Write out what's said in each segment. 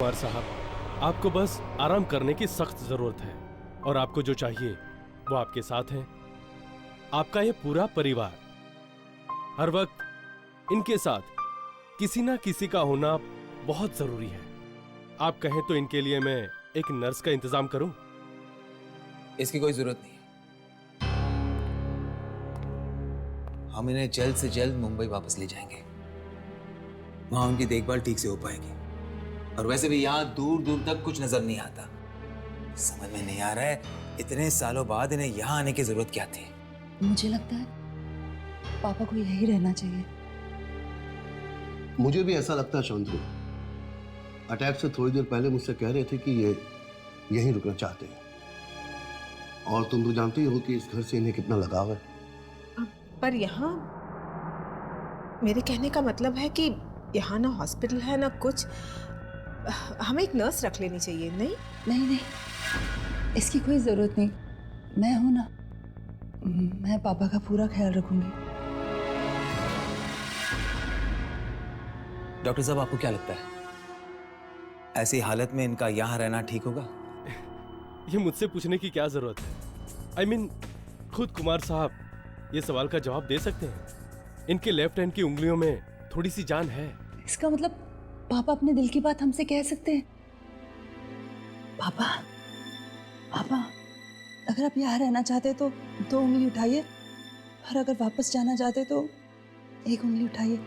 कुमार साहब, आपको बस आराम करने की सख्त जरूरत है और आपको जो चाहिए वो आपके साथ है। आपका ये पूरा परिवार हर वक्त इनके साथ किसी ना किसी का होना बहुत जरूरी है। आप कहें तो इनके लिए मैं एक नर्स का इंतजाम करूं? इसकी कोई जरूरत नहीं है। हम इन्हें जल्द से जल्द मुंबई वापस ले जाएंगे। वहां उनकी देखभाल ठीक से हो पाएगी। और वैसे भी यहाँ दूर दूर तक कुछ नजर नहीं आता। समझ में नहीं आ रहा है इतने सालों बाद इन्हें यहाँ आने की जरूरत क्या थी। मुझे लगता है पापा को यही रहना चाहिए। मुझे भी ऐसा लगता है शांतनु। अटैक से थोड़ी देर पहले मुझसे कह रहे थे कि ये यहीं रुकना चाहते हैं। और तुम तो जानती हो कि इस घर से इन्हें कितना लगाव है। पर यहाँ मेरे कहने का मतलब है कि यहाँ ना हॉस्पिटल है ना कुछ। हमें एक नर्स रख लेनी चाहिए। नहीं नहीं नहीं, इसकी कोई जरूरत नहीं। मैं हूं ना, मैं पापा का पूरा ख्याल रखूंगी। डॉक्टर साहब, आपको क्या लगता है ऐसी हालत में इनका यहाँ रहना ठीक होगा? ये मुझसे पूछने की क्या जरूरत है? I mean, खुद कुमार साहब ये सवाल का जवाब दे सकते हैं। इनके लेफ्ट हैंड की उंगलियों में थोड़ी सी जान है। इसका मतलब पापा अपने दिल की बात हमसे कह सकते हैं। पापा पापा, अगर आप यहाँ रहना चाहते तो 2 उंगली उठाइए, और अगर वापस जाना चाहते तो 1 उंगली उठाइए।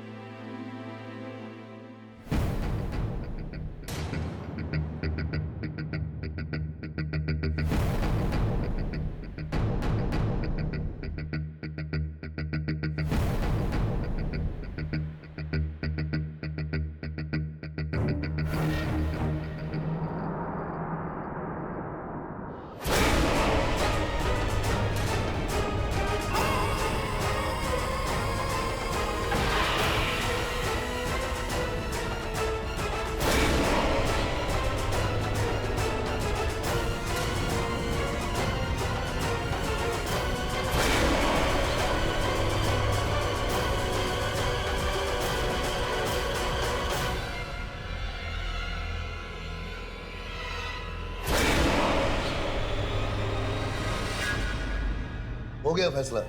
हो गया फैसला।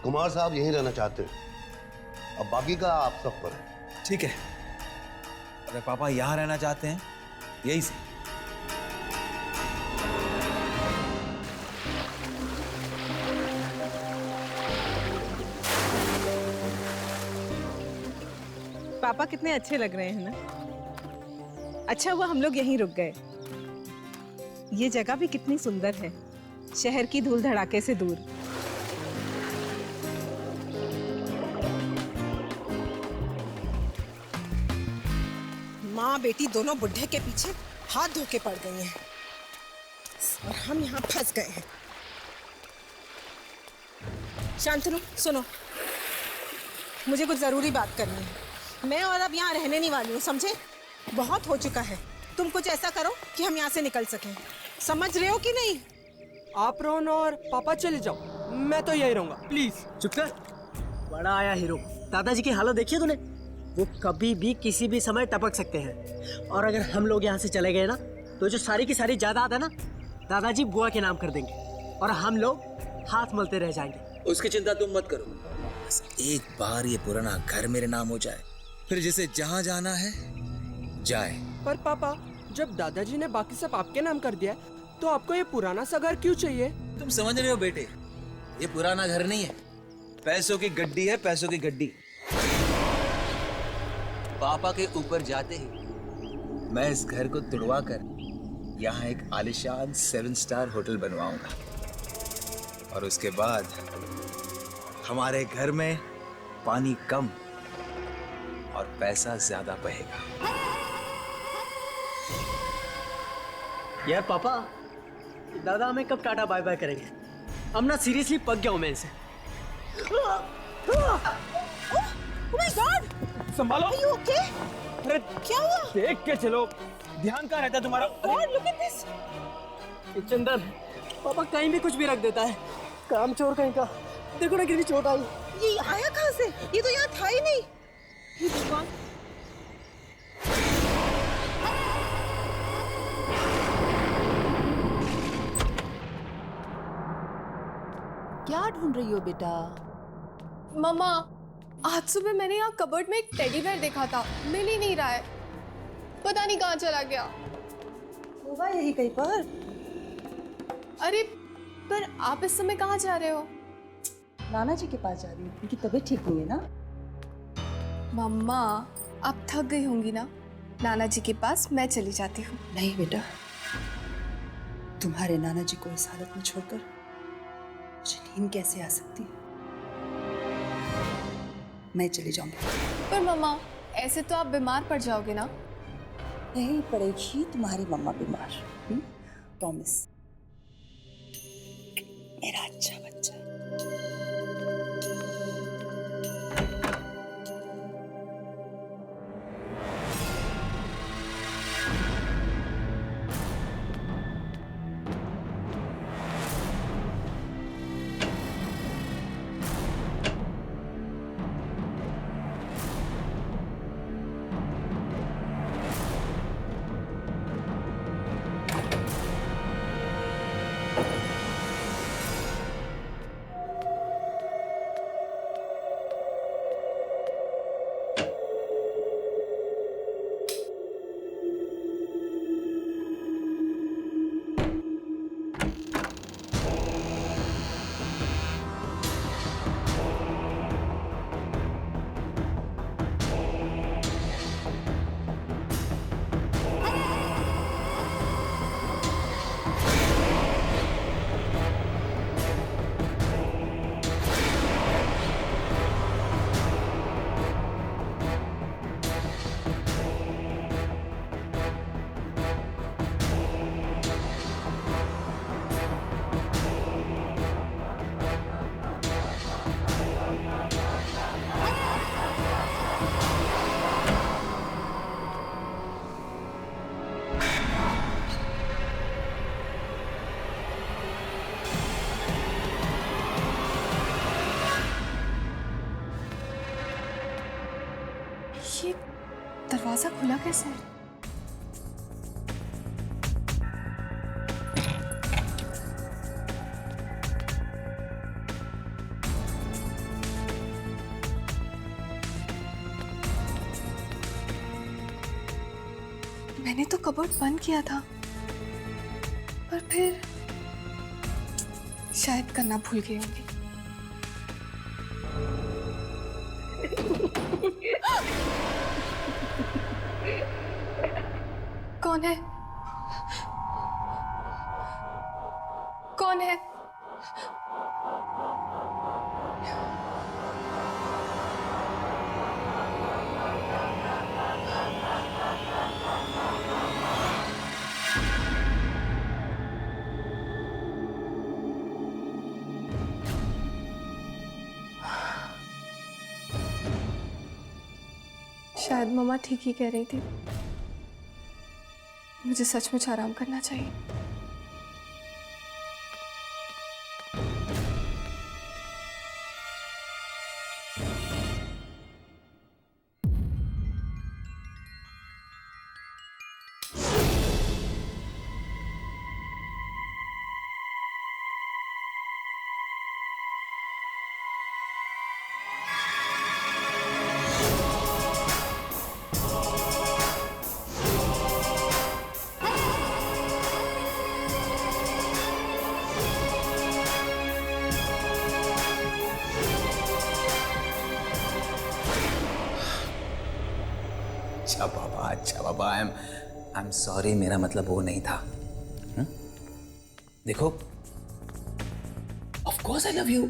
कुमार साहब यहीं रहना चाहते हैं। अब बाकी का आप सब पर है। ठीक है, अगर पापा यहाँ रहना चाहते हैं यही से। पापा कितने अच्छे लग रहे हैं ना। अच्छा हुआ हम लोग यहीं रुक गए। ये जगह भी कितनी सुंदर है, शहर की धूल धड़ाके से दूर। माँ बेटी दोनों बुढ़े के पीछे हाथ धो के पड़ गई हैं और हम यहाँ फंस गए हैं। शांतनु सुनो, मुझे कुछ जरूरी बात करनी है। मैं और अब यहाँ रहने नहीं वाली हूँ, समझे? बहुत हो चुका है। तुम कुछ ऐसा करो कि हम यहाँ से निकल सकें। समझ रहे हो कि नहीं? आप रोहन और पापा चले जाओ, मैं तो यही रहूंगा। प्लीज चुप कर। बड़ा आया हीरो। दादाजी की हालत देखी है तूने? वो कभी भी किसी भी समय टपक सकते हैं। और अगर हम लोग यहाँ से चले गए ना तो जो सारी की सारी जायदाद है ना, दादाजी बुआ के नाम कर देंगे और हम लोग हाथ मलते रह जाएंगे। उसकी चिंता तुम मत करो। बस एक बार ये पुराना घर मेरे नाम हो जाए, फिर जिसे जहाँ जाना है जाए। पर पापा, जब दादाजी ने बाकी सब आपके नाम कर दिया तो आपको ये पुराना सा घर क्यों चाहिए? तुम समझ रहे हो बेटे, ये पुराना घर नहीं है, पैसों की गड्डी है, पैसों की गड्डी। पापा के ऊपर जाते ही मैं इस घर को तुड़वा कर यहाँ एक आलिशान 7 स्टार होटल बनवाऊंगा और उसके बाद हमारे घर में पानी कम और पैसा ज्यादा बहेगा। यार पापा, दादा हमें कब टाटा बाय बाय करेंगे? अब ना सीरियसली पक गया हूं मैं इनसे। Oh my God! संभालो। Are you okay? अरे क्या हुआ? देख के चलो, ध्यान कहाँ रहता है तुम्हारा? God, look at this! चंदन, पापा कहीं भी कुछ भी रख देता है। काम चोर कहीं का। देखो ना कितनी चोट आई। ये आया कहाँ से? ये तो यहाँ था ही नहीं। हे भगवान! क्या ढूंढ रही हो बेटा? मम्मा, आज सुबह मैंने यहाँ कबर्ड में एक टेडी बेयर देखा था, मिल ही नहीं रहा है, पता नहीं कहाँ चला गया। होगा यही कहीं पर। अरे पर आप इस समय कहाँ जा रहे हो? नाना जी के पास जा रही हूँ, उनकी तबीयत ठीक नहीं है ना। मम्मा, आप थक गई होंगी ना, नाना जी के पास मैं चली जाती हूँ। नहीं बेटा, तुम्हारे नाना जी को इस हालत में छोड़कर मुझे नींद कैसे आ सकती है? मैं चली जाऊंगी। पर मम्मा, ऐसे तो आप बीमार पड़ जाओगे ना। नहीं पड़ेगी तुम्हारी मम्मा बीमार, प्रॉमिस। मेरा अच्छा बच्चा। ये दरवाजा खुला कैसे? मैंने तो कबर्ड बंद किया था, पर फिर शायद करना भूल गई होंगी। कौन है? कौन है? शायद मम्मा ठीक ही कह रही थी, मुझे सचमुच आराम करना चाहिए। अच्छा बाबा, आई एम सॉरी, मेरा मतलब वो नहीं था। देखो, of course I love you.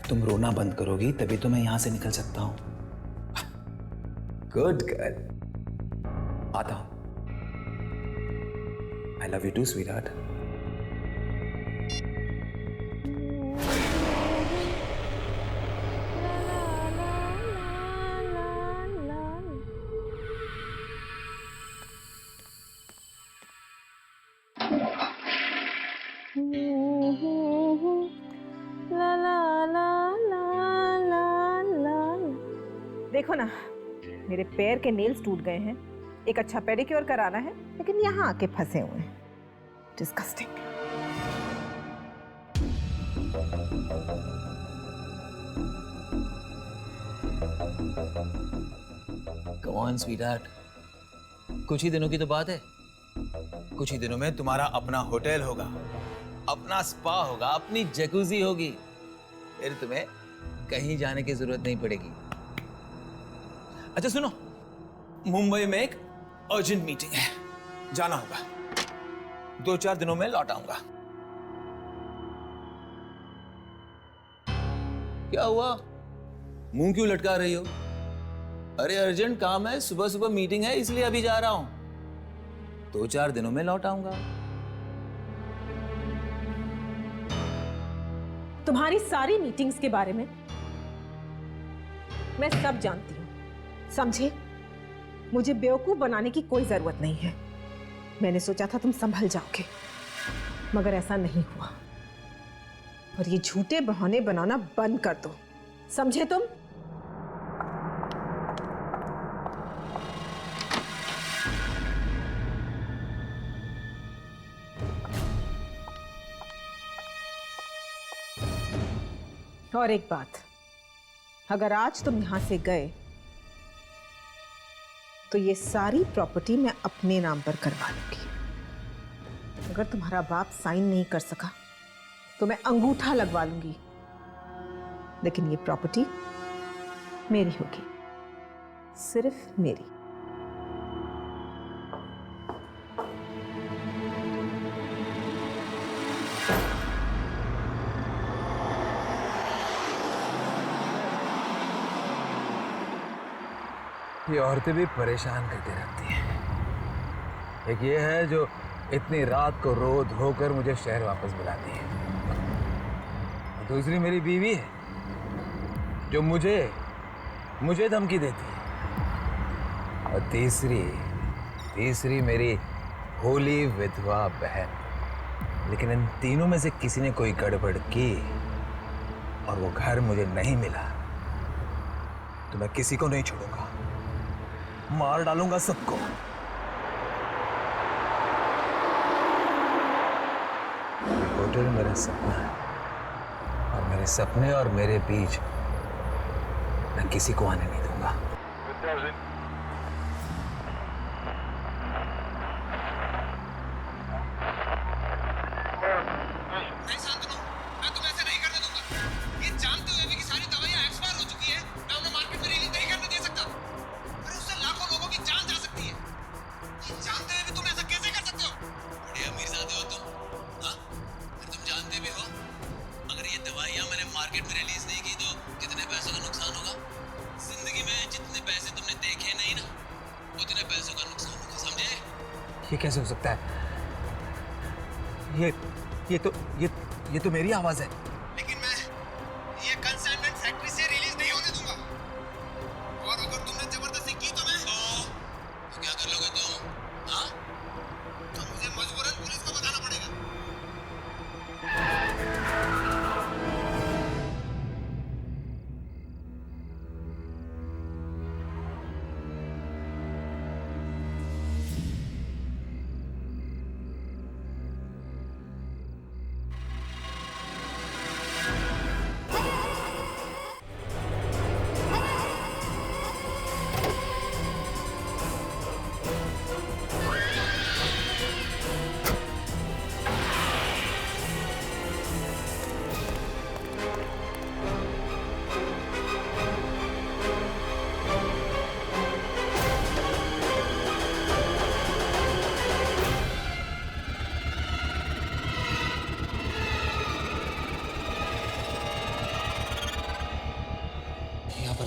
तुम रोना बंद करोगी तभी तो मैं यहां से निकल सकता हूं। गुड गर्ल, आता हूं। I love you too sweetheart. देखो ना, मेरे पैर के नेल्स टूट गए हैं, एक अच्छा पेडिक्योर कराना है, लेकिन यहाँ आके फंसे हुए हैं। डिस्गस्टिंग। कम ऑन स्वीटहार्ट, कुछ ही दिनों की तो बात है। कुछ ही दिनों में तुम्हारा अपना होटल होगा, अपना स्पा होगा, अपनी जकूजी होगी। फिर तुम्हें कहीं जाने की जरूरत नहीं पड़ेगी। अच्छा सुनो, मुंबई में एक अर्जेंट मीटिंग है, जाना होगा। 2-4 दिनों में लौट आऊंगा। क्या हुआ, मुंह क्यों लटका रही हो? अरे अर्जेंट काम है, सुबह सुबह मीटिंग है, इसलिए अभी जा रहा हूं। 2-4 दिनों में लौट आऊंगा। तुम्हारी सारी मीटिंग्स के बारे में मैं सब जानती हूँ, समझे? मुझे बेवकूफ बनाने की कोई जरूरत नहीं है। मैंने सोचा था तुम संभल जाओगे, मगर ऐसा नहीं हुआ। और ये झूठे बहाने बनाना बंद कर दो, समझे तुम? और एक बात, अगर आज तुम यहां से गए तो ये सारी प्रॉपर्टी मैं अपने नाम पर करवा लूंगी। अगर तुम्हारा बाप साइन नहीं कर सका तो मैं अंगूठा लगवा लूंगी, लेकिन ये प्रॉपर्टी मेरी होगी, सिर्फ मेरी। ये औरतें भी परेशान करती रहती हैं। एक ये है जो इतनी रात को रो धोकर मुझे शहर वापस बुलाती है, और दूसरी मेरी बीवी है जो मुझे धमकी देती है, और तीसरी मेरी होली विधवा बहन। लेकिन इन तीनों में से किसी ने कोई गड़बड़ की और वो घर मुझे नहीं मिला तो मैं किसी को नहीं छोड़ूंगा, मार डालूंगा सबको। होटल मेरा सपना है, और मेरे सपने और मेरे बीच मैं किसी को आने नहीं दूंगा। ये कैसे हो सकता है? ये तो मेरी आवाज है। लेकिन मैं ये कंसाइनमेंट फैक्ट्री से रिलीज नहीं होने दूंगा, और अगर तुमने जबरदस्ती की तो क्या कर लोगे तुम? हाँ? तो मुझे मजबूरन पुलिस को बताना पड़ेगा।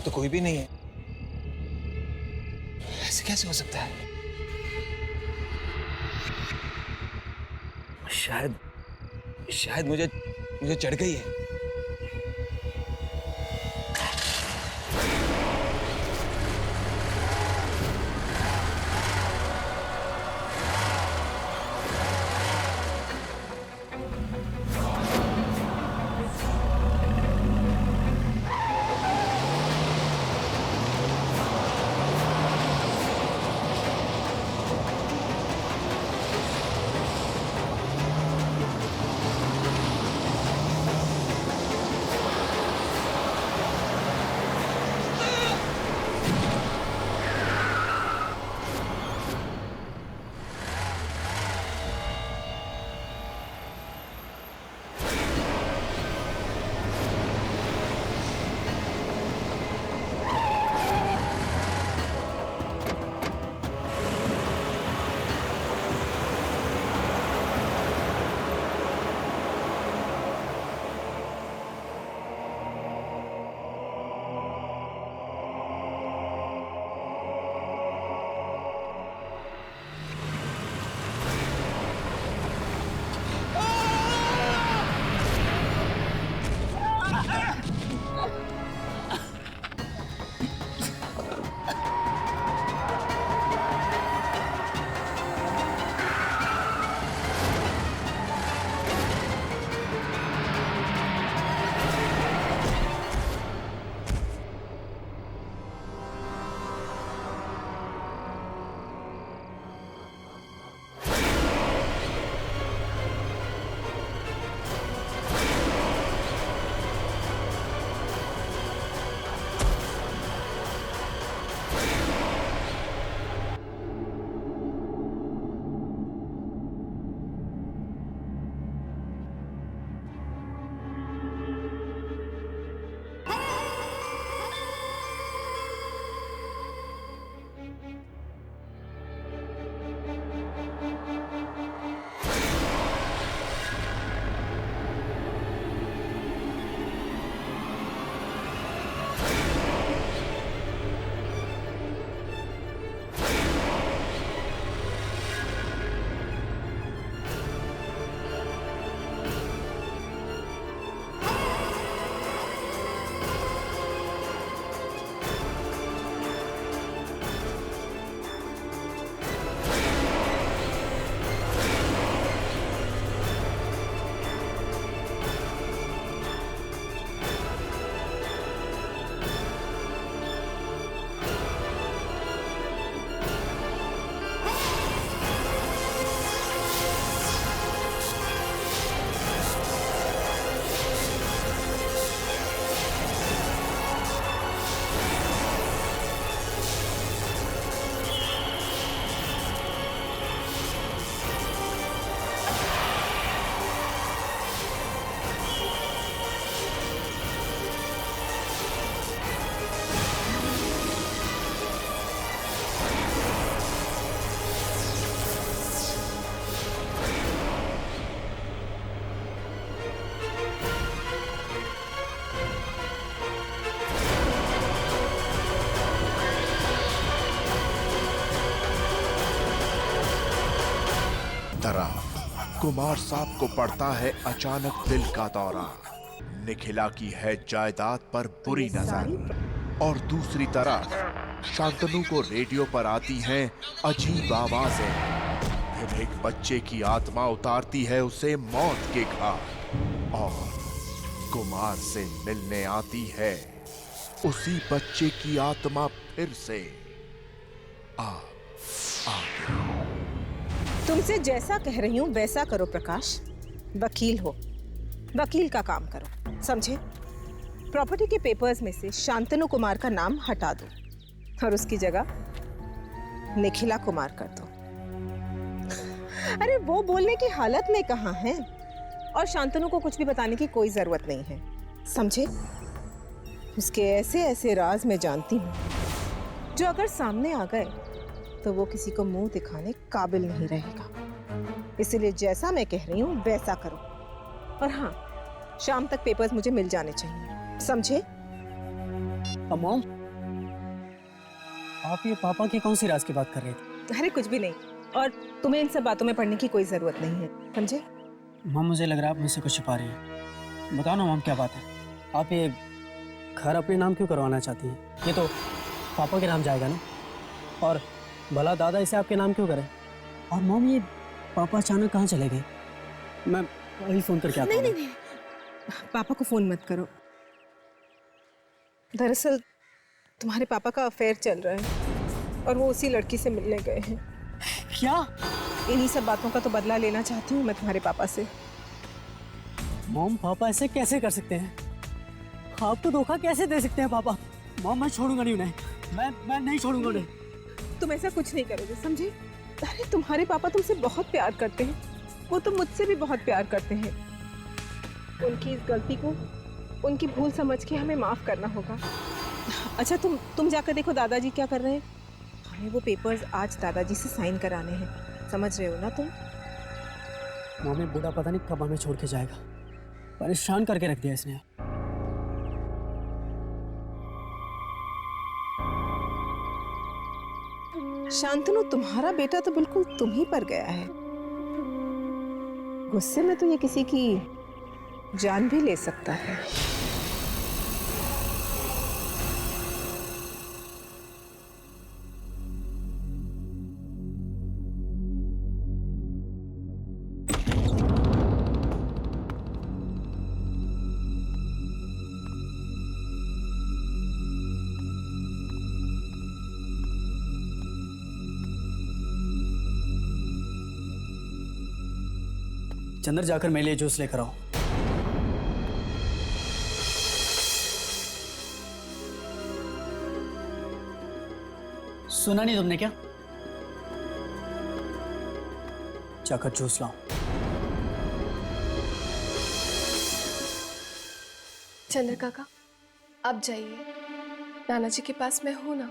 तो कोई भी नहीं है, ऐसे कैसे हो सकता है? शायद मुझे चढ़ गई है। तरफ कुमार साहब को पड़ता है अचानक दिल का दौरा। निखिला की है जायदाद पर बुरी नजर और दूसरी तरफ शांतनु को रेडियो पर आती हैं अजीब आवाजें। फिर एक बच्चे की आत्मा उतारती है उसे मौत के घाट और कुमार से मिलने आती है उसी बच्चे की आत्मा फिर से आ गई। तुमसे जैसा कह रही हूँ वैसा करो प्रकाश। वकील हो, वकील का काम करो, समझे? प्रॉपर्टी के पेपर्स में से शांतनु कुमार का नाम हटा दो और उसकी जगह निखिला कुमार कर दो। अरे वो बोलने की हालत में कहाँ है और शांतनु को कुछ भी बताने की कोई जरूरत नहीं है, समझे? उसके ऐसे ऐसे राज मैं जानती हूँ जो अगर सामने आ गए तो वो किसी को मुंह दिखाने काबिल नहीं रहेगा। इसलिए जैसा मैं कह रही हूँ वैसा करो। और हाँ, शाम तक पेपर्स मुझे मिल जाने चाहिए, समझे? मॉम, आप ये पापा की कौन सी राज की बात कर रहे थे? अरे कुछ भी नहीं, और तुम्हें इन सब बातों में पढ़ने की कोई जरूरत नहीं है, समझे? मॉम, मुझे लग रहा है आप मुझसे कुछ छिपा रही हैं। बताओ ना मॉम, क्या बात है? आप ये घर अपने नाम क्यों करवाना चाहती हैं? ये तो पापा के नाम जाएगा ना, और भला दादा इसे आपके नाम क्यों करें? और मॉम, ये पापा अचानक कहाँ चले गए? मैं अभी फोन करके आता हूँ। नहीं, पापा को फोन मत करो। दरअसल तुम्हारे पापा का अफेयर चल रहा है और वो उसी लड़की से मिलने गए हैं। क्या? इन्हीं सब बातों का तो बदला लेना चाहती हूँ मैं तुम्हारे पापा से। मॉम, पापा ऐसे कैसे कर सकते हैं? आप तो धोखा कैसे दे सकते हैं पापा? मॉम, मैं छोड़ूंगा नहीं उन्हें, मैं नहीं छोड़ूंगा उन्हें। तुम ऐसा कुछ नहीं करोगे, समझे? अरे तुम्हारे पापा तुमसे बहुत प्यार करते हैं, वो तो मुझसे भी बहुत प्यार करते हैं। उनकी इस गलती को उनकी भूल समझ के हमें माफ करना होगा। अच्छा, तुम जाकर देखो दादाजी क्या कर रहे हैं। हमें वो पेपर्स आज दादाजी से साइन कराने हैं, समझ रहे हो ना तुम? मम्मी, बूढ़ा पता नहीं कब हमें छोड़ के जाएगा। परेशान करके रख दिया इसने। शांतनु, तुम्हारा बेटा तो बिल्कुल तुम ही पर गया है। गुस्से में तो ये किसी की जान भी ले सकता है। चंद्र, जाकर मेरे लिए जूस लेकर आओ। सुना नहीं तुमने क्या? जाकर जूस लाओ। चंद्र काका, आप जाइए, नाना जी के पास मैं हूं ना।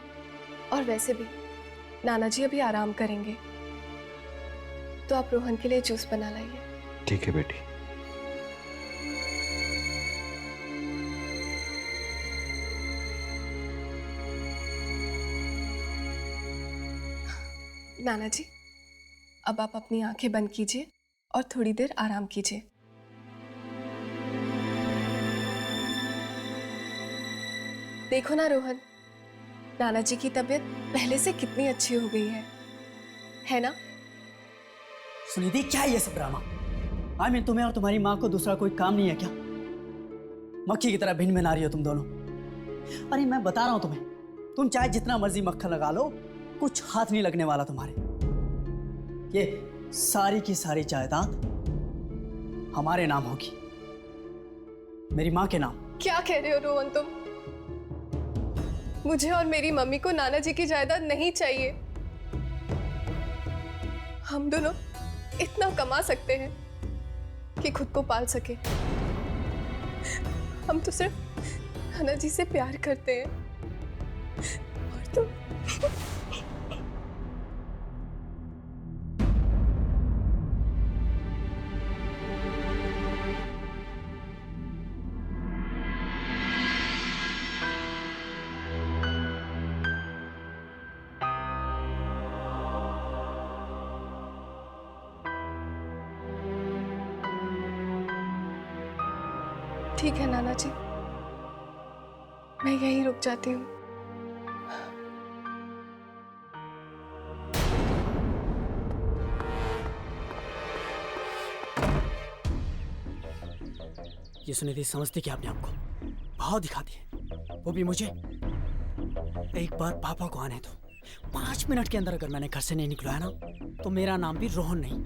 और वैसे भी नाना जी अभी आराम करेंगे, तो आप रोहन के लिए जूस बना लाइए। ठीक है बेटी। नाना जी, अब आप अपनी आंखें बंद कीजिए और थोड़ी देर आराम कीजिए। देखो ना रोहन, नाना जी की तबीयत पहले से कितनी अच्छी हो गई है ना? सुनिधि, क्या है ये सब ड्रामा? तुम्हें और तुम्हारी माँ को दूसरा कोई काम नहीं है क्या? मक्खी की तरह भिन्न बना रही हो तुम दोनों। अरे मैं बता रहा हूं तुम्हें, तुम चाहे जितना मर्जी मक्खन लगा लो, कुछ हाथ नहीं लगने वाला तुम्हारे। ये सारी की सारी जायदाद हमारे नाम होगी, मेरी माँ के नाम। क्या कह रहे हो रोहन तुम? मुझे और मेरी मम्मी को नाना जी की जायदाद नहीं चाहिए। हम दोनों इतना कमा सकते हैं कि खुद को पाल सके। हम तो सिर्फ नाना जी से प्यार करते हैं। और तुम ठीक है नाना जी, मैं यहीं रुक जाती हूँ। ये सुनिधि समझती क्या अपने आप को? भाव दिखाती है, वो भी मुझे। एक बार पापा को आने दो। 5 मिनट के अंदर अगर मैंने घर से नहीं निकलवाया ना, तो मेरा नाम भी रोहन नहीं।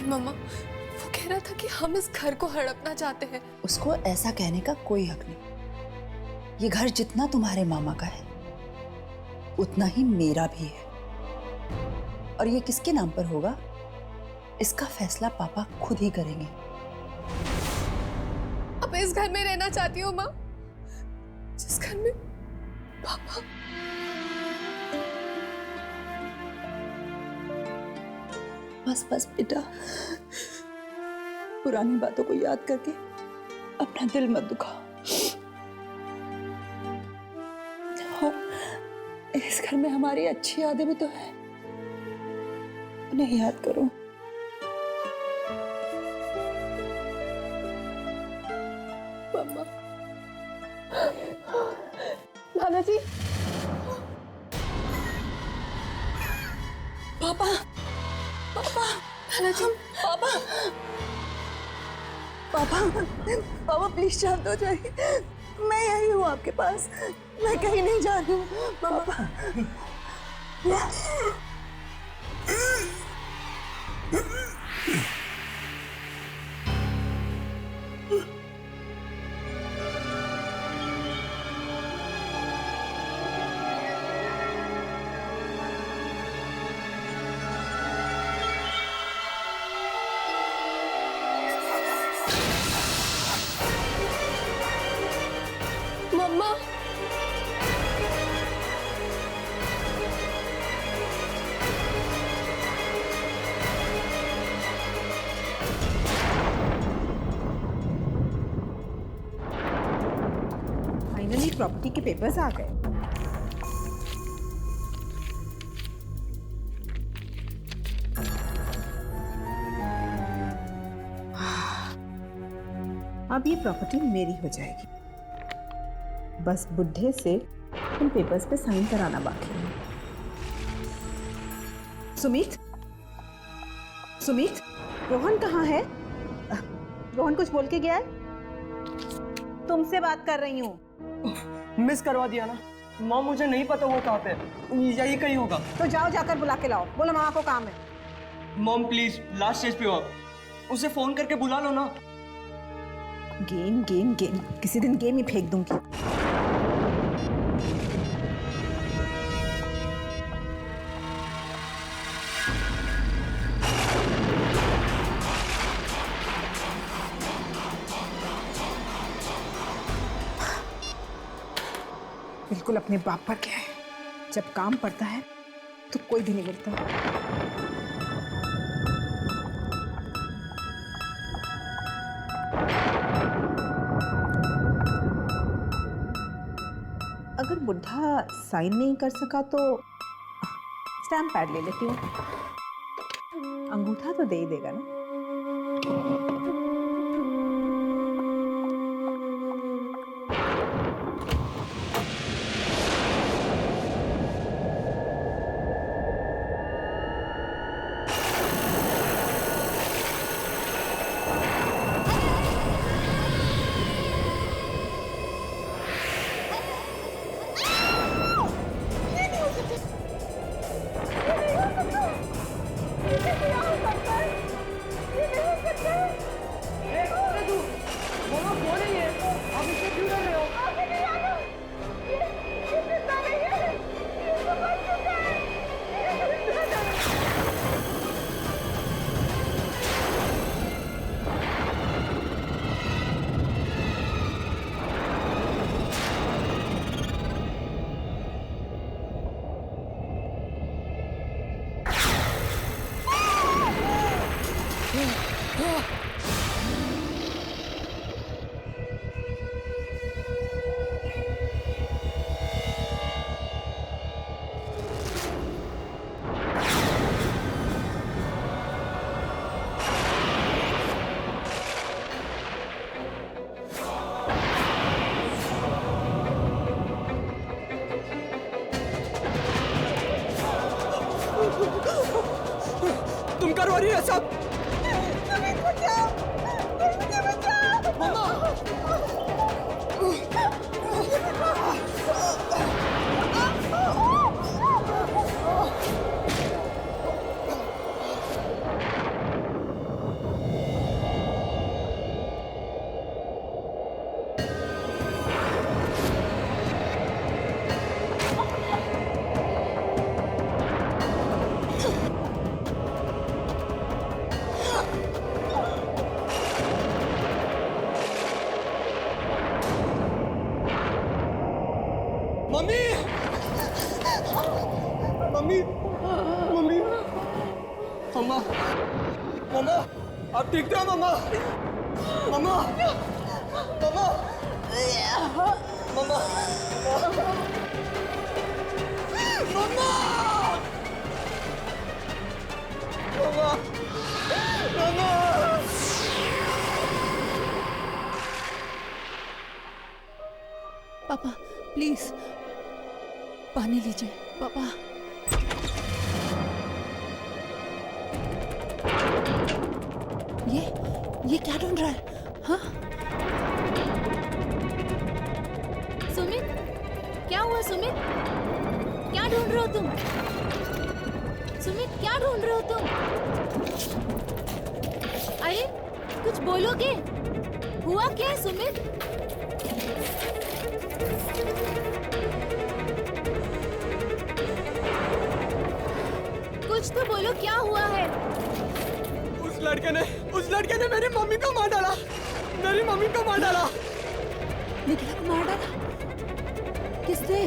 मम्मा, वो कह रहा था कि हम इस घर को हड़पना चाहते हैं। उसको ऐसा कहने का कोई हक नहीं। ये घर जितना तुम्हारे मामा का है, उतना ही मेरा भी है। और ये किसके नाम पर होगा, इसका फैसला पापा खुद ही करेंगे। अब इस घर में रहना चाहती हूँ माँ, जिस घर में पापा। बस बस बेटा, पुरानी बातों को याद करके अपना दिल मत दुखाओ। और इस घर में हमारी अच्छी यादें भी तो है, उन्हें याद करो। मम्मा, नाना जी, पापा, पापा, नाना जी, पापा, पापा, पापा प्लीज शांत हो जाइए। मैं यही हूँ आपके पास, मैं कहीं नहीं जा रही हूँ। पापा, मम्मा, फाइनली प्रॉपर्टी के पेपर्स आ गए। अब ये प्रॉपर्टी मेरी हो जाएगी। बस बुढ़े से इन पेपर्स पे साइन कराना बाकी है। सुमित, सुमित, रोहन कहाँ है? रोहन कुछ बोल के गया है? तुमसे बात कर रही हूँ। मिस करवा दिया ना माँ, मुझे नहीं पता वो कहाँ पे, यही कहीं होगा। तो जाओ, जाकर बुला के लाओ। बोलो मामा को काम है। मॉम प्लीज, लास्ट स्टेज पे हो आप, उसे फोन करके बुला लो ना। गेम गेम गेम, किसी दिन गेम ही फेंक दूंगी। बिल्कुल अपने बाप पर क्या है, जब काम पड़ता है तो कोई भी नहीं मिलता। अगर बुढ़ा साइन नहीं कर सका तो स्टैम्प पैड ले लेती हूँ, अंगूठा तो दे ही देगा ना। तुम करवा रही है सब। मम्मी मम्मी मम्मी मम्मा मम्मा आप ठीक थे मम्मा मम्मा मम्मा मम्मा मम्मा मम्मा मम्मा पापा प्लीज पानी लीजिए पापा। ये क्या ढूंढ रहा है? हाँ? सुमित, क्या हुआ सुमित? क्या ढूंढ रहे हो तुम? सुमित, क्या ढूंढ रहे हो तुम? अरे कुछ बोलोगे? हुआ क्या है सुमित? कुछ तो बोलो, क्या हुआ है? उस लड़के ने मेरी मम्मी को मार डाला। मेरी मम्मी को मार डाला। निखिला को मार डाला? किसने?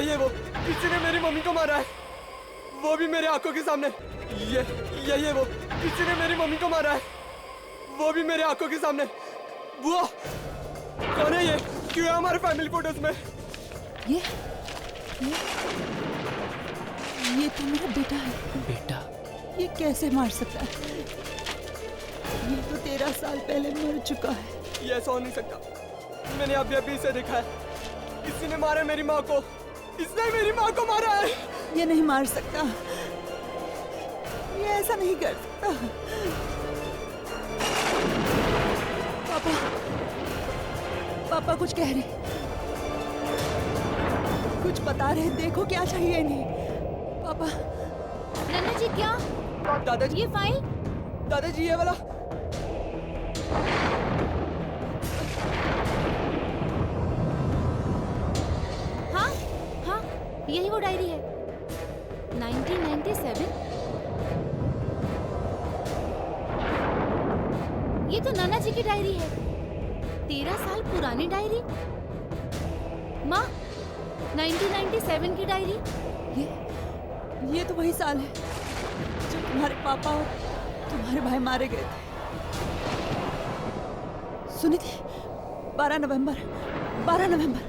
ये वो किसी ने मेरी मम्मी को मारा है, वो भी मेरे आंखों के सामने। ये वो किसी ने मेरी मम्मी को मारा है, वो भी मेरे आंखों के सामने। बुआ कौन है ये? क्यों है हमारे फैमिली फोटोज में? ये तो मेरा बेटा है। बेटा? ये कैसे मार सकता है? ये तो 13 साल पहले मर चुका है। ये ऐसा हो नहीं सकता। मैंने अभी इसे देखा है। किसी ने मारा मेरी माँ को। इसने मेरी माँ को मारा है। ये नहीं मार सकता, ये ऐसा नहीं कर सकता। पापा कुछ कह रहे, कुछ बता रहे। देखो क्या चाहिए इन्हें। पापा। नन्ना जी क्या? दादाजी। ये फाइल? दादाजी ये वाला। यही वो डायरी है। 1997। ये तो नाना जी की डायरी है। 13 साल पुरानी डायरी। माँ, 1997 की डायरी। ये तो वही साल है जब तुम्हारे पापा और तुम्हारे भाई मारे गए थे। सुनी थी? 12 नवंबर। 12 नवंबर।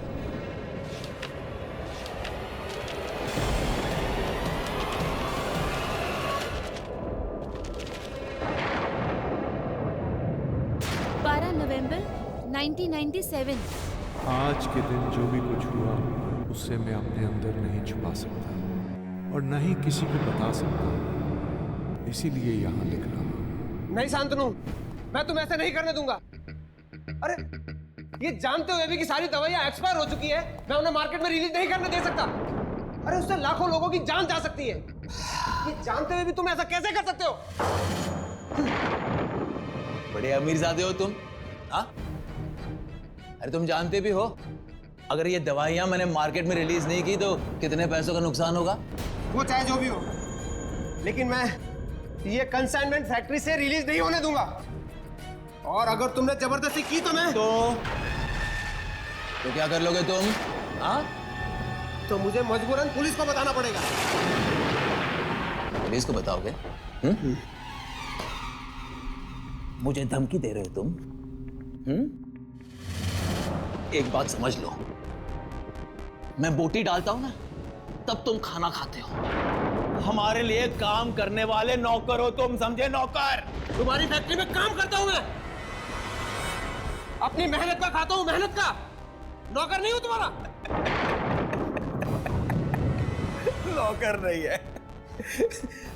नवंबर 1997। आज के दिन जो भी कुछ हुआ उससे मैं अपने अंदर नहीं छुपा सकता और न ही किसी को बता सकता, इसीलिए यहाँ लिख रहा हूँ। नहीं शांतनु, मैं तुम्हें ऐसे नहीं करने दूंगा। अरे ये जानते हुए भी कि सारी दवाइयां एक्सपायर हो चुकी है, मैं उन्हें मार्केट में रिलीज नहीं करने दे सकता। अरे उससे लाखों लोगों की जान जा सकती है। ये जानते हुए भी तुम ऐसा कैसे कर सकते हो? बड़े अमीरजादे हो तुम। हाँ? अरे तुम जानते भी हो अगर ये दवाइयां मैंने मार्केट में रिलीज नहीं की तो कितने पैसों का नुकसान होगा? वो चाहे जो भी हो, लेकिन मैं ये कंसाइनमेंट फैक्ट्री से रिलीज नहीं होने दूंगा। और अगर तुमने जबरदस्ती की तो मैं तो क्या कर लोगे तुम? हाँ? तो मुझे मजबूरन पुलिस को बताना पड़ेगा। पुलिस को बताओगे? मुझे धमकी दे रहे हो तुम? एक बात समझ लो, मैं बोटी डालता हूं ना तब तुम खाना खाते हो। हमारे लिए काम करने वाले नौकर हो तुम, समझे? नौकर। तुम्हारी फैक्ट्री में काम करता हूं मैं, अपनी मेहनत का खाता हूं, मेहनत का। नौकर नहीं हूं तुम्हारा। नौकर नहीं है।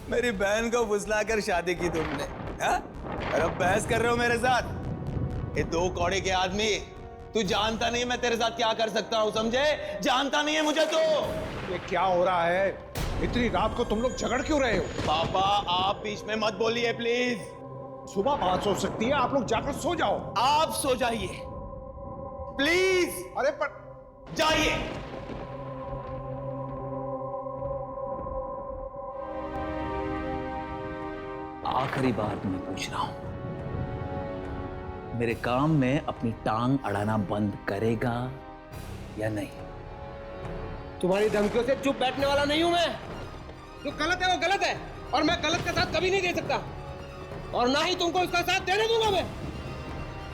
मेरी बहन को फुसलाकर शादी की तुमने, हाँ? और अब बहस कर रहे हो मेरे साथ? ये 2 कौड़े के आदमी, तू जानता नहीं मैं तेरे साथ क्या कर सकता हूं, समझे? जानता नहीं है मुझे तो। ये क्या हो रहा है? इतनी रात को तुम लोग झगड़ क्यों रहे हो? पापा आप बीच में मत बोलिए प्लीज। सुबह बात हो सकती है, आप लोग जाकर सो जाओ। आप सो जाइए प्लीज। अरे पर जाइए। आखिरी बार मैं पूछ रहा हूं, मेरे काम में अपनी टांग अड़ाना बंद करेगा या नहीं? तुम्हारी धमकियों से चुप बैठने वाला नहीं हूं मैं। जो गलत है वो गलत है, और मैं गलत का साथ कभी नहीं दे सकता, और ना ही तुमको इसका साथ देने दूंगा मैं।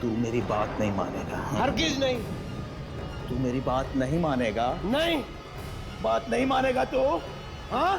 तू मेरी बात नहीं मानेगा। हरगिज नहीं। तू मेरी बात नहीं मानेगा। नहीं। बात नहीं मानेगा तो? हाँ?